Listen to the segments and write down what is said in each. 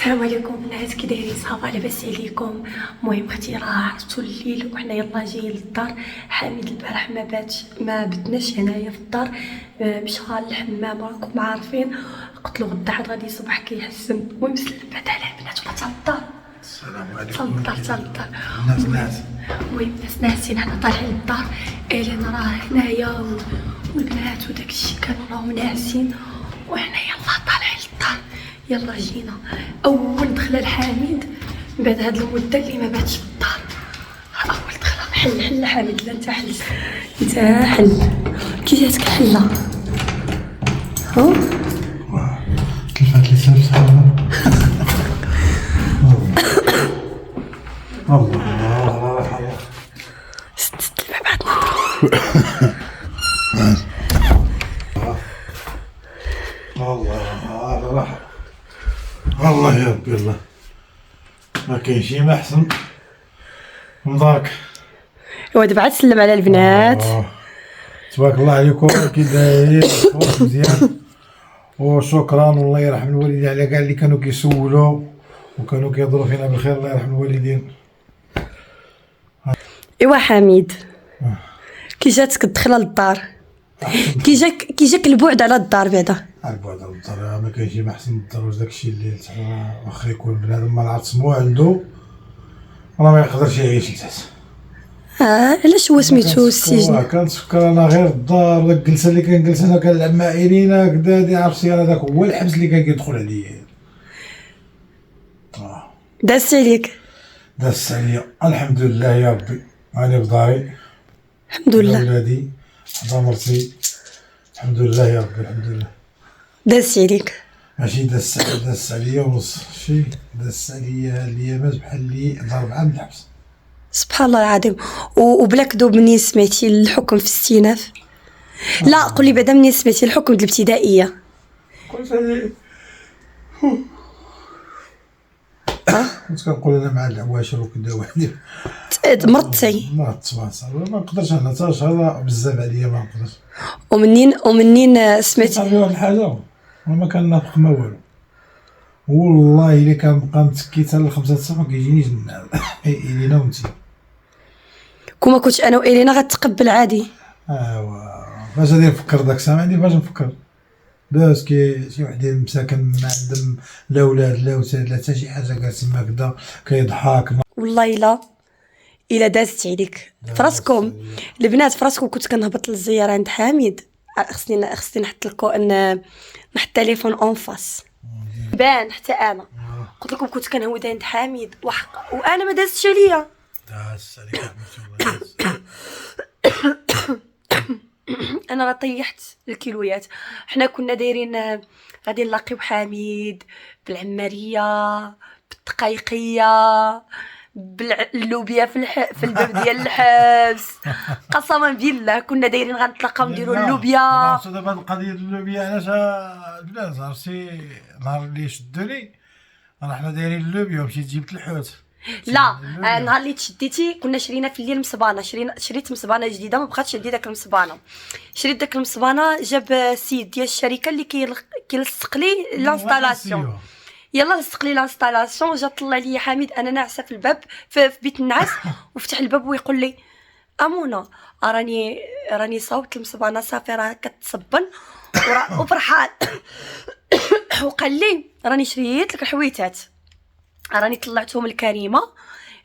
السلام عليكم الناس، كي دايرين؟ صافا لاباس عليكم؟ المهم اختي راه عرفتوا الليل وحنا يلا جايين للدار. حميد البارح ما بدناش هنايا في الدار، مشى للحمام راكم عارفين. قلت له غدا عاد غادي يصبح كيحسن. المهم سلمت على البنات ولا حتى للدار. السلام عليكم. حتى للدار الناس المهم الناس ناسين حنا طالعين للدار. ايلين راه هنايا والبنات وداك الشيء كانوا راهم ناعسين وحنا يلا طالعين للدار. يلا جينا. اول دخله لحميد من بعد هاد المده اللي ما باتش في الدار. اول دخله حل حميد. لا انت حل كي جاتك حله؟ ها كيفاش لي سالت الله ست الباب الله يا ربي. الله ما كاين شي ما احسن من دارك. ايوا دابا عاد سلم على البنات. تبارك الله عليكم. كي دايرين؟ مزيان وشكرا. والله يرحم الوالدين على كاع اللي كانوا كيسولوا وكانوا كيهضروا فينا بالخير. الله يرحم الوالدين. ايوا حميد، كي جاتك الدخله للدار؟ كي جاك البعد على الدار بعدا؟ البعد على الدار ما كاينش ما احسن من الدار. واش داكشي اللي واخا يكون بنادم ما العصمو عنده راه ما يقدرش يعيش لتحت. علاش هو سميتو السجن؟ كنتفكر انا غير الدار، داك الجلسه اللي كنجلس انا كنلعب مع ايرينا كدا، عرفتي انا داك هو الحبس اللي كان كيدخل عليا. دازت عليك؟ دازت عليا الحمد لله يا ربي. راني بداري الحمد لله. ولادي حدا مرتي الحمد لله يا ربي. الحمد لله. دازت عليك؟ ماشي دازت عليا ونص شي، دازت عليا الايامات بحال اللي 4 عام الحبس. سبحان الله العظيم. وبلا كذوب، منين سمعتي الحكم في الاستئناف؟ لا قولي بعدا منين سمعتي الحكم د الابتدائيه؟ كنت كنقول انا مع العواشر وكدا وحدي. مرضتي؟ مرضت صباح ما نقدرش انا حتى شهر بزاف عليا ما نقدرش. ومنين سمعتي؟ صافي واحد الحاجه ما كنافق ما والو. والله الا كنبقى متكي حتى ل5 الصباح ما كيجينيش النعاس. إلينا وانتي كون ما كنتش انا وإلينا غتقبل عادي. فاش غادي نفكر داك الساعه؟ ما عندي فاش نفكر. باسكو شي وحدين مساكن ما عندهم لا ولاد لا وساد لا حتى شي حاجه، جالس تما كدا كيضحك. والله الا دازت عليك فراسكم البنات، فراسكم كنت كنهبط للزياره عند حميد. خصني نحط لكم نحط التليفون اون فاس بان. حتى انا قلت لكم كنت كنهود عند حميد وحق وانا ما دازتش عليا. دازت عليك والله. انا راه طيحت الكيلويات. حنا كنا دايرين غادي نلاقيو حميد بالعماريه بالدقيقيه باللوبيا في الباب ديال الحبس. قسما بالله كنا دايرين غنتلاقاو نديروا اللوبيا. عرفتي دابا القضيه ديال اللوبيا علاش البنات؟ عرفتي نهار اللي شدوني راه حنا دايرين اللوبيا ومشيت جبت الحوت. لا نهار اللي تشديتي كنا شرينا في الليل مصبانه. شريت مصبانه جديده، ما بقاتش عندي داك المصبانه. شريت داك المصبانه، جاب السيد ديال الشركه اللي كيلصق لي لانستالاسيون. يلا لصق لي لانستالاسيون. جا طلع لي حميد انا ناعسه في الباب في بيت النعاس وفتح الباب ويقول لي امونه راني صوبت المصبانه صافي راه كتصبن وفرحان. وقال لي راني شريت لك الحويتات، راني طلعتهم الكريمه.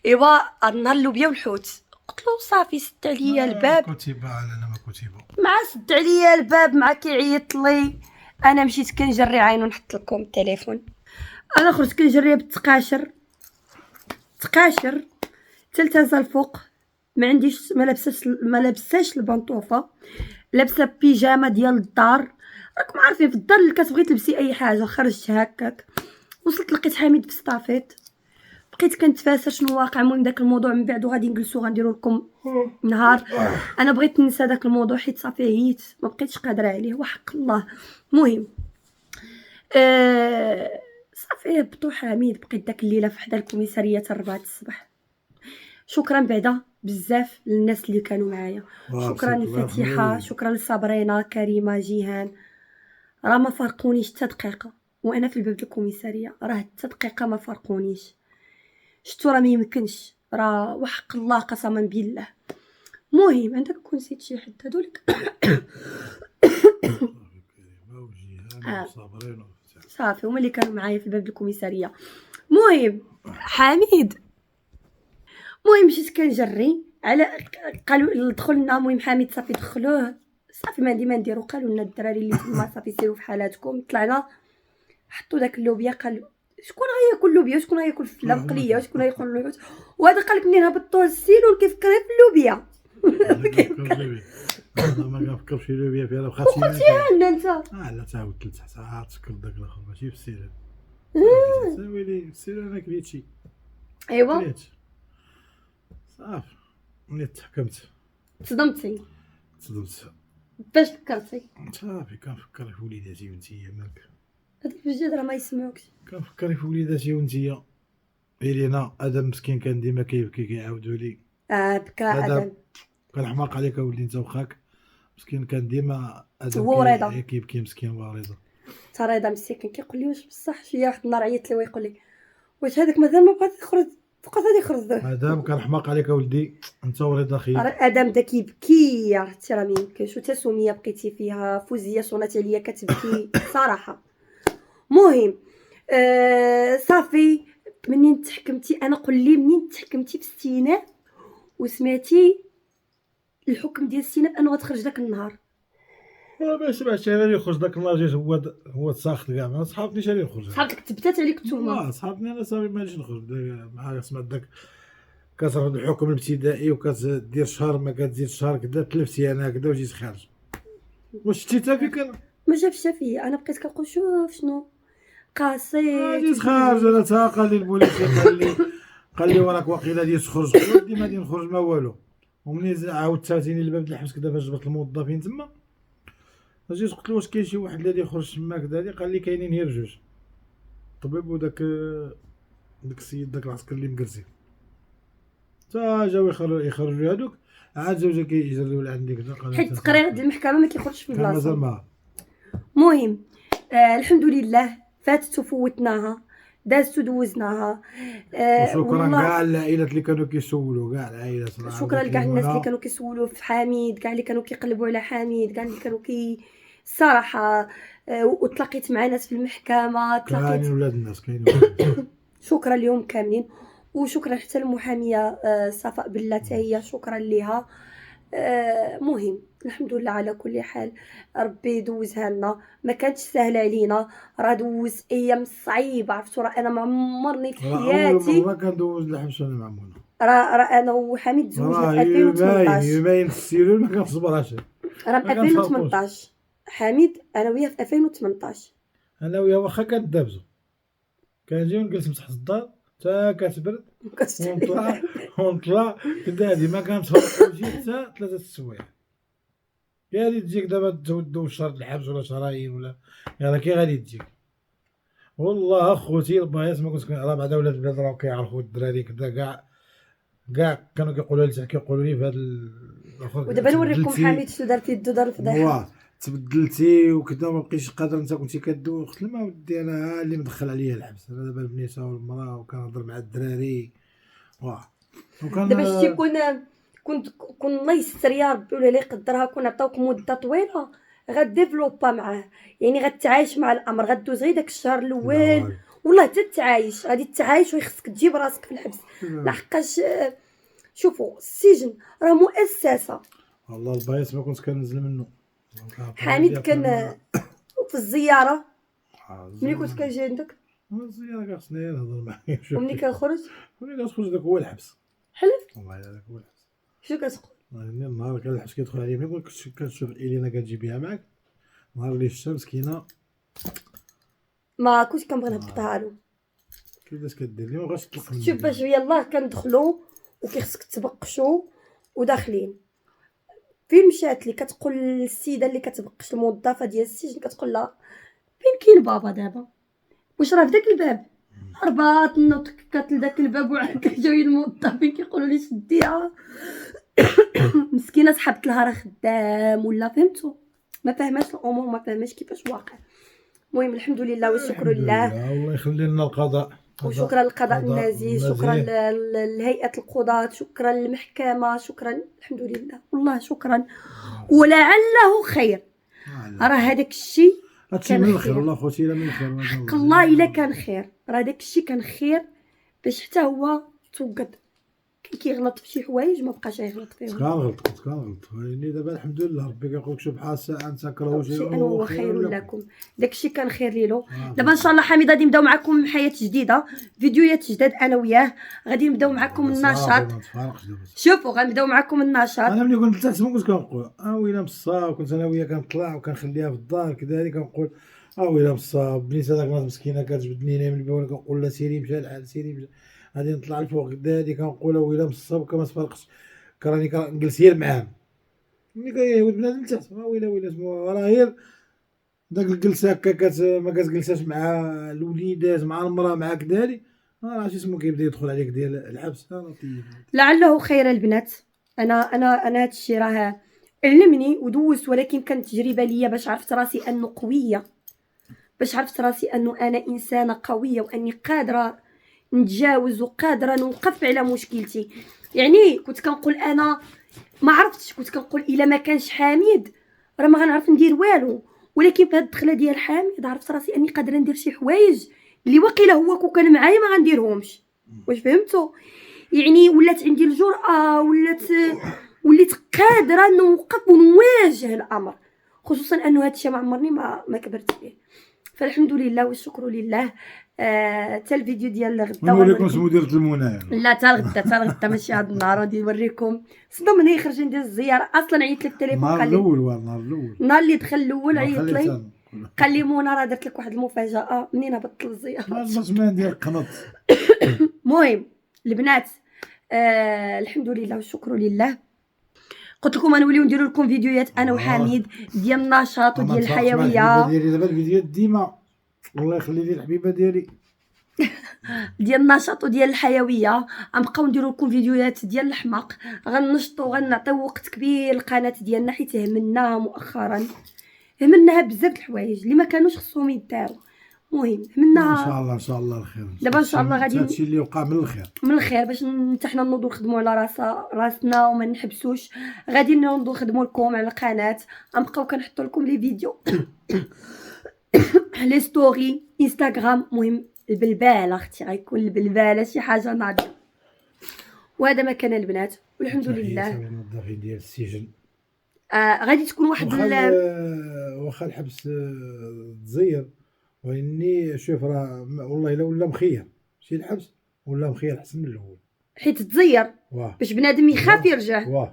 ايوا النهار اللوبيا والحوت. قلت له صافي سد عليا الباب. كتيبه على ما كتيبه مع سد عليا الباب مع كيعيط لي. انا مشيت كنجري عينو نحط لكم التليفون. انا خرجت كنجريها بالتقاشر تلتازه الفوق. ما عنديش ما لابساش البنطوفه، لابسه بيجامه ديال الدار. راكم عارفين في الدار اللي كتبغي تلبسي اي حاجه. خرجت هكاك وصلت لقيت حميد في ستافيت. بقيت كنتفاسر شنو واقع. المهم داك الموضوع من بعد غادي نجلسوا غنديروا لكم نهار. انا بغيت ننسى داك الموضوع حيت صافي عييت ما بقيتش قادره عليه وحق الله. المهم صافي هبطوا حميد. بقيت داك الليله في حدا الكوميساريه حتى 4 الصباح. شكرا بعدا بزاف للناس اللي كانوا معايا. شكرا لفتيحه، شكرا لصابرينا، كريمه، جيهان. راه ما فارقونيش حتى دقيقه. وانا في الباب الكوميساريه راه حتى دقيقه ما فرقونيش. شتو راه ما يمكنش، راه وحق الله قسما بالله. المهم عندك كون نسيت شي حد هذولك. صافي هما اللي كانوا معايا في الباب الكوميساريه. المهم حميد، المهم مشيت كنجري على قالوا دخلنا. المهم حميد صافي دخلوه، صافي ما عندي ما نديرو. قالوا لنا الدراري اللي تما صافي سيروا في حالاتكم. طلعنا حطوا داك اللوبيا، قالوا شكون غياكل اللوبيا وشكون غياكل الفله مقليه وشكون غياكل الحوت. وهذا قالك منين هبطوه السيلون كيفكر في اللوبيا. ما كنفكرش في اللوبيا فيها بقات شي عندنا انت لا تعاود 3 ساعات تسكر داك الاخر ماشي في السيلان. ويلي السيلان انا كليت شي ايوا صافي. ملي تحكمت تصدمتي تصدمت. باش فكرتي؟ صافي كنفكر في وليداتي وانتيا مالك. هذيك بجد راه ما يسمعوكش. كنفكر في وليداتي وانتيا. إلينا ادم مسكين كان ديما كيبكي كيعاودوا لي بكى ادم. كان حماق عليك اولدي انت وخاك مسكين كان ديما ادم هو رضا كيبكي مسكين ورضا. تا رضا مسكين كيقول لي واش بصح. شي واحد النهار عيط لي ويقول لي واش هذاك مازال ما بغاش يخرج، بقى غادي يخرج. ادم كان حماق عليك اولدي انت ورضا خي. ادم دا كيبكي عرفتي راه ميمكنش. وتا سميه بقيتي فيها، فوزيه صونات عليا كتبكي صراحه. مهم صافي منين تحكمتي انا قول لي منين تحكمتي في السيناء وسمعتي الحكم ديال السيناء بانه غتخرج داك النهار؟ ما سمعتش انا اللي خرج داك النهار. جيت هو تساخط كاع ما صحابنيش اللي خرج. صحابك تبتات عليك نتوما؟ صحابني انا صافي ماليش نخرج مع سمعت داك كترفض الحكم الابتدائي وكتدير شهر ما كتزيد شهر كدا تلفتي انا كدا وجيت خارج. واش شتي تا فيك انا؟ ما جابش فيا. انا بقيت كنقول شوف شنو قاصيت. جيت خارج انا تا قال لي البوليسي قال لي وراك واقيلا ديال تخرج. ودي ما غادي نخرج ما والو. ومنين عاود عاوتاني الباب د الحبس كدا فاش جبت الموظفين تما جيت قلت له واش كاين شي واحد اللي غادي يخرج تما كدا. قال لي كاينين غير جوج، الطبيب وداك السيد داك العسكر اللي مكرسي. تا جاو يخرجوا هادوك عاد زوجة كيجريو لعندي كدا. حيت التقرير ديال المحكمه ما كيخرجش في مازال بلاصه. ما المهم الحمد لله فاتت وفوتناها، دازت ودوزناها. وشكرا كاع العائلات اللي كانوا كيسولوا، كاع العائلات. شكرا لكاع الناس اللي كانوا كيسولوا في حميد، كاع اللي كانوا كيقلبوا على حميد، كاع اللي كانوا الصراحه. وتلاقيت مع ناس في المحكمه، تلاقيت كاين ولاد الناس كاين. شكرا لهم كاملين. وشكرا حتى المحاميه صفاء بالله حتى هي شكرا ليها. مهم الحمد لله على كل حال. ربي يدوزها لنا، ما كانتش سهله علينا. راه دوز ايام صعيبه عرفتوا. راه انا ما عمرني في حياتي اول مره كندوز الحبس انا مع منى. راه انا وحميد تزوجنا في 2018. يبين في السيلون ما كنصبرش. راه في 2018 حميد انا وياه في 2018. انا وياه واخا كندابزو كنجيو نجلس تحت الدار تا كتبرد ونطلع كدا. هادي ما كنتفرقش حتى 3 السوايع. يا غادي تجيك دابا دوز شهر الحبس ولا شهرين ولا يلاه كي غادي تجيك. والله اخوتي البايص ما كنت راه بعدا ولاد البلاد راه كيعرفوا الدراري كدا كاع كانوا كيقولوا لي كيقولوا لي في هذا الاخر. ودابا نوريكم حميد شنو دار في يدو، دار الفضيحه. تبدلتي وكذا ما بقيتش قادر. انت كنتي كدوي. قلت له ما ودي انا اللي مدخل عليا الحبس. انا دابا البنيته والمراه وكنهضر مع الدراري وكان دابا شتي كون الله يستر يا ربي ولا لا يقدرها كون عطاوك مده طويله غديفلوبا معاه. يعني غتعايش مع الامر، غدوز غير داك الشهر الاول والله حتى تعايش. غادي تعايش ويخصك تجيب راسك في الحبس. لحقاش شوفوا السجن راه مؤسسه. والله البايص ما كنت كننزل منه. حميد كان في الزياره ملي كنت كنجي عندك. الزياره خصني نهضر معايا. وملي كنخرج ملي كتخرج داك هو الحبس. حلف والله داك هو الحبس. شنو كتقول؟ النهار كان الحبس كيدخل عليا ملي كتشوف إلينا كتجي بها معاك. نهار اللي شتا مسكينه ما كنت كنبغي نهبطها له. كيفاش كدير لي ما بغاش تطلق مني. شوف باش يلاه كندخلوا وكيخصك تبقشوا وداخلين. فين مشات لي كتقول السيده اللي كتبقش الموظفه ديال السجن كتقول لها فين كاين بابا دابا؟ واش راه في داك الباب؟ رباط نوض كتل داك الباب وعاد جاوي الموظفين كيقولوا لي شديها. مسكينه سحبت لها راه خدام ولا فهمتوا ما فاهماش الامور، ما فاهماش كيفاش واقع. المهم الحمد لله والشكر الحمد لله. الله يخلي لنا القضاء. وشكرا للقضاء النازي، شكرا النازي. لهيئة القضاة، شكرا للمحكمة، شكرا الحمد لله والله شكرا. ولعله خير، راه هذاك الشيء هادشي من الخير والله خوتي، لا من الخير حق الله الا كان خير، راه داك الشيء كان خير باش حتى هو توقد كيغلط في شي حوايج ما بقاش يغلط فيهم. كنغلط يعني دابا الحمد لله ربي كيقول لك سبحان الساعه انت كرهوا شيئا شيئا وهو خير لكم. داك الشيء كان خير ليلو. دابا ان شاء الله حميد غادي نبداو معكم حياه جديده، فيديوهات جداد انا وياه، غادي نبداو معكم النشاط. شوفوا غنبداو معكم النشاط. انا ملي كنت تحت كنت كنقول ويلا مصاب، كنت انا وياه كنطلع وكنخليها في الدار كذلك، كنقول ويلا مصاب بنيت هذاك الناس مسكينه كتجبدني انا من البول، كنقول لها سيري مشى الحال سيري مشى، غادي نطلع الفوق كذلك كنقول ويلا مصاب كما تفرقش كراني كنجلس غير معاهم ملي كيهود بنادم تحت ويلا سمو راه غير داك الجلسه هكا ما كتجلساش مع الوليدات مع المراه مع كذلك، راه شي اسمو كيبدا يدخل عليك ديال الحبس. لطيف لعله خير البنات. انا هادشي راه علمني ودوزت، ولكن كانت تجربه ليا باش عرفت راسي انه قويه، باش عرفت راسي انه انا انسانه قويه واني قادره نتجاوز وقادره نوقف على مشكلتي. يعني كنت كنقول انا ما عرفتش، كنت كنقول الا ما كانش حميد راه ما غنعرف ندير والو، ولكن بهاد الدخله ديال حميد عرفت راسي اني قادره ندير شي حوايج اللي واقيلا هو كون كان معايا ما غنديرهمش. واش فهمتوا؟ يعني ولات عندي الجرأة، وليت قادره نوقف ونواجه الامر، خصوصا انه هادشي ما عمرني ما كبرت فيه. فالحمد لله والشكر لله. حتى الفيديو ديال غدا نوريكم سمو ديال المنى. لا تا الغدا ماشي هاد النهار، غادي نوريكم صدق من هي خرج ندير الزياره. اصلا عيط لي في التليفون النهار قال لي الاول النهار اللي دخل الاول عيط لي قال لي منى راه درت لك واحد المفاجاه منين هبطت للزياره. الزمان ديال القنط. المهم البنات الحمد لله والشكر لله. قلت لكم غنوليو نديروا لكم فيديوهات انا وحميد ديال النشاط وديال الحيويه ديالي دابا الفيديوهات ديما الله يخلي لي الحبيبه ديالي ديال النشاط وديال الحيويه. غنبقاو نديروا لكم فيديوهات ديال الحماق، غننشطوا غنعطيو وقت كبير للقناه ديالنا حيت همنا مؤخرا، همناها بزاف د الحوايج اللي ما كانوش خصهم يداروا. المهم همنا ان شاء الله الخير. دابا ان شاء الله غادي هادشي اللي وقع من الخير باش حتى حنا نوضو نخدموا على راسنا وما نحبسوش. غادي نوضو نخدموا لكم على القناه، غنبقاو كنحطوا لكم لي فيديو لي ستوري انستغرام. المهم البلبال اختي غيكون البلبال شي حاجه ناضيه. وهذا ما كان البنات والحمد لله. الموظفين ديال السجن غادي تكون واحد واخا الحبس تزير، واني شوف راه والله الا ولا مخير شي الحبس ولا مخير احسن من الاول، حيت تزير باش بنادم يخاف يرجع.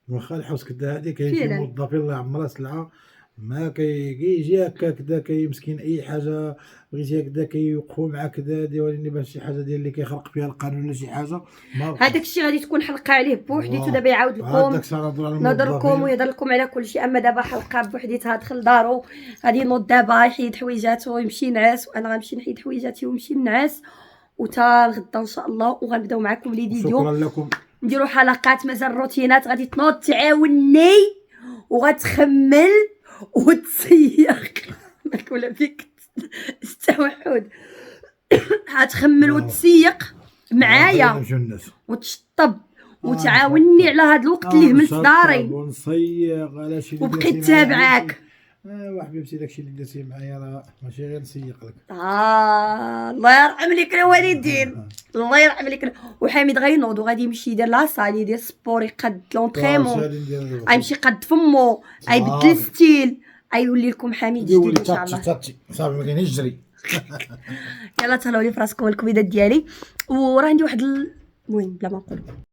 واخا الحبس كدا هادي كاين شي موظفين الله يعمرها سلعه ما كيجي هكا كدا مسكين اي حاجه بغيتي هكذا كيوقفوا معاك كدا ولكن باش شي حاجه ديال اللي كيخرق فيها القانون ولا شي حاجه هذاك الشيء غادي تكون حلقه عليه بوحديتو. دابا يعاود لكم نهضر لكم ويهضر لكم على كل شيء. اما دابا حلقه بوحديتها دخل دارو غادي ينوض دابا يحيد حويجاتو ويمشي ينعس، وانا غنمشي نحيد حويجاتي ونمشي نعس وتا الغدا ان شاء الله. وغنبداو معكم لي فيديو، شكرا لكم. نديروا حلقات مازال الروتينات. غادي تنوض تعاوني وغتخمل وتسيق ماكولا فيك التوحد غتخمل وتسيق معايا وتشطب وتعاوني على هذا الوقت اللي هملت داري ونصيق على شي اللي وبقيت تابعاك. وحبيبتي داكشي اللي درتي معايا راه ماشي غير نسيق لك. الله يرحم لك الوالدين، الله يرحم لك. وحميد غينوض وغادي يمشي يدير لاصال يدير سبور يقاد لونطريمون، غيمشي يقاد فمو غيبدل ستيل، غيولي لكم حميد جديد ان شاء الله. صافي ما كاينش جري. يلا تهلاو لي فراسكم الكبيدات ديالي. وراه عندي واحد المهم بلا ما نقول